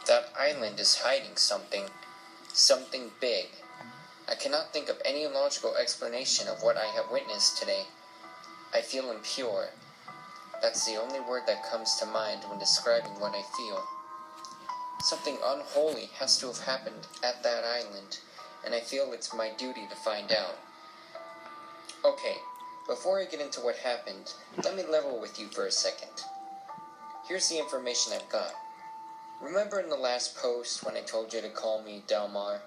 That island is hiding something big. I cannot think of any logical explanation of what I have witnessed today. I feel impure. That's the only word that comes to mind when describing what I feel. Something unholy has to have happened at that island, and I feel it's my duty to find out. Okay, before I get into what happened, let me level with you for a second. Here's the information I've got. Remember in the last post when I told you to call me Delmar?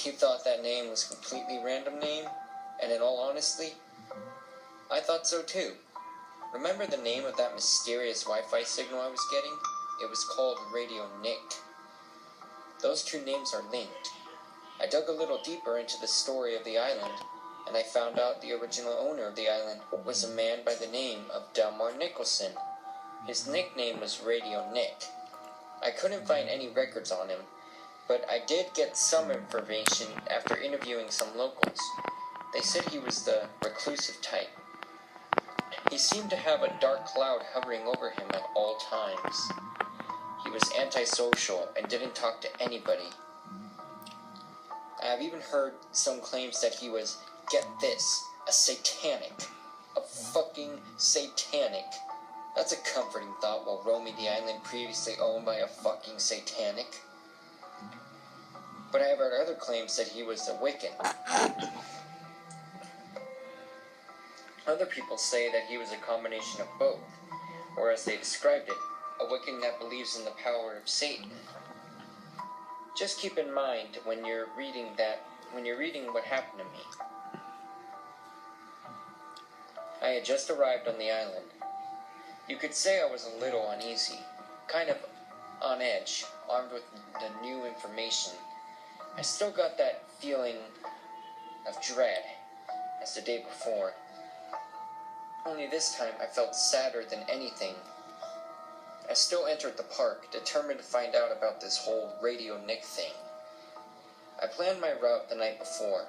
You thought that name was a completely random name? And in all honesty, I thought so too. Remember the name of that mysterious Wi-Fi signal I was getting? It was called Radio Nick. Those two names are linked. I dug a little deeper into the story of the island, and I found out the original owner of the island was a man by the name of Delmar Nicholson. His nickname was Radio Nick. I couldn't find any records on him, but I did get some information after interviewing some locals. They said he was the reclusive type. He seemed to have a dark cloud hovering over him at all times. He was antisocial and didn't talk to anybody. I have even heard some claims that he was, get this, a satanic. A fucking satanic. That's a comforting thought while roaming the island previously owned by a fucking satanic. But I have heard other claims that he was a Wiccan. Other people say that he was a combination of both, or as they described it, a Wiccan that believes in the power of Satan. Just keep in mind when you're reading what happened to me. I had just arrived on the island. You could say I was a little uneasy, kind of on edge, armed with the new information. I still got that feeling of dread as the day before. Only this time I felt sadder than anything. I still entered the park, determined to find out about this whole Radio Nick thing. I planned my route the night before.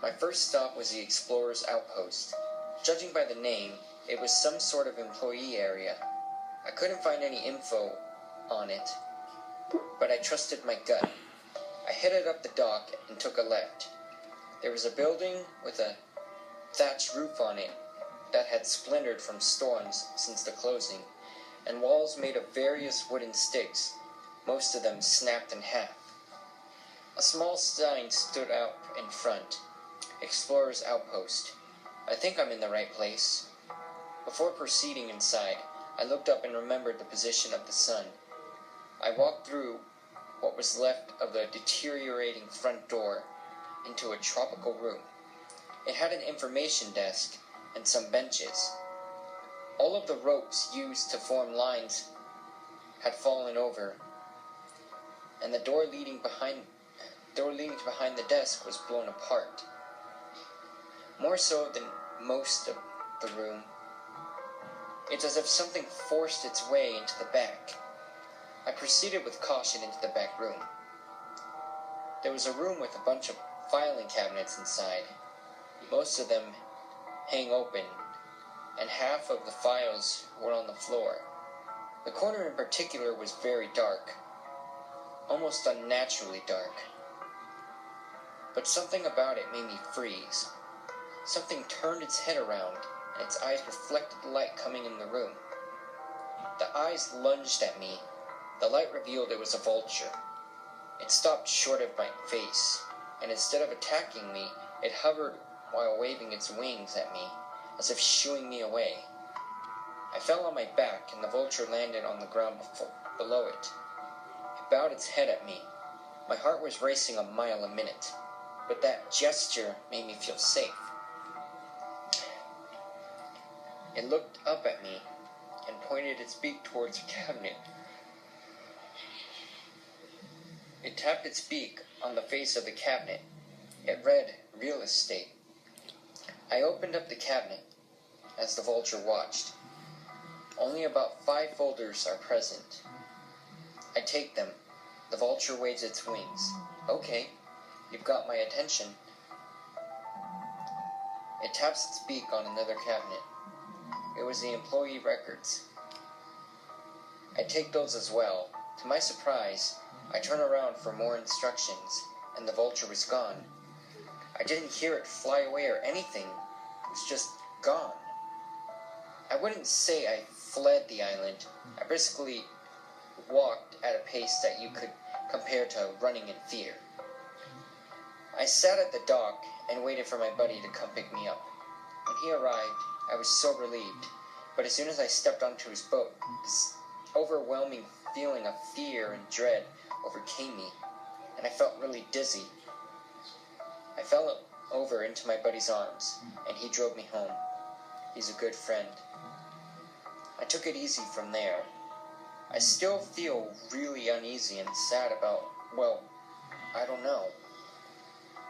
My first stop was the Explorer's Outpost. Judging by the name, it was some sort of employee area. I couldn't find any info on it, but I trusted my gut. I headed up the dock and took a left. There was a building with a thatched roof on it that had splintered from storms since the closing, and walls made of various wooden sticks, most of them snapped in half. A small sign stood out in front, Explorer's Outpost. I think I'm in the right place. Before proceeding inside, I looked up and remembered the position of the sun. I walked through what was left of the deteriorating front door into a tropical room. It had an information desk and some benches. All of the ropes used to form lines had fallen over, and the door leading behind the desk was blown apart. More so than most of the room, it's as if something forced its way into the back. I proceeded with caution into the back room. There was a room with a bunch of filing cabinets inside. Most of them hang open, and half of the files were on the floor. The corner in particular was very dark, almost unnaturally dark. But something about it made me freeze. Something turned its head around, and its eyes reflected the light coming in the room. The eyes lunged at me. The light revealed it was a vulture. It stopped short of my face, and instead of attacking me, it hovered while waving its wings at me, as if shooing me away. I fell on my back, and the vulture landed on the ground below it. It bowed its head at me. My heart was racing a mile a minute, but that gesture made me feel safe. It looked up at me and pointed its beak towards a cabinet. It tapped its beak on the face of the cabinet. It read, "Real estate." I opened up the cabinet as the vulture watched. Only about 5 folders are present. I take them. The vulture waves its wings. Okay, you've got my attention. It taps its beak on another cabinet. It was the employee records. I take those as well. To my surprise, I turn around for more instructions, and the vulture was gone. I didn't hear it fly away or anything. It was just gone. I wouldn't say I fled the island. I basically walked at a pace that you could compare to running in fear. I sat at the dock and waited for my buddy to come pick me up. When he arrived, I was so relieved, but as soon as I stepped onto his boat, this overwhelming feeling of fear and dread overcame me, and I felt really dizzy. I fell over into my buddy's arms, and he drove me home. He's a good friend. I took it easy from there. I still feel really uneasy and sad about, well, I don't know.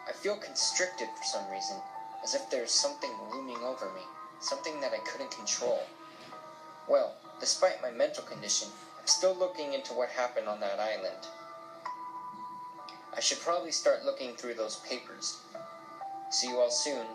I feel constricted for some reason, as if there's something looming over me, something that I couldn't control. Well, despite my mental condition, I'm still looking into what happened on that island. I should probably start looking through those papers. See you all soon.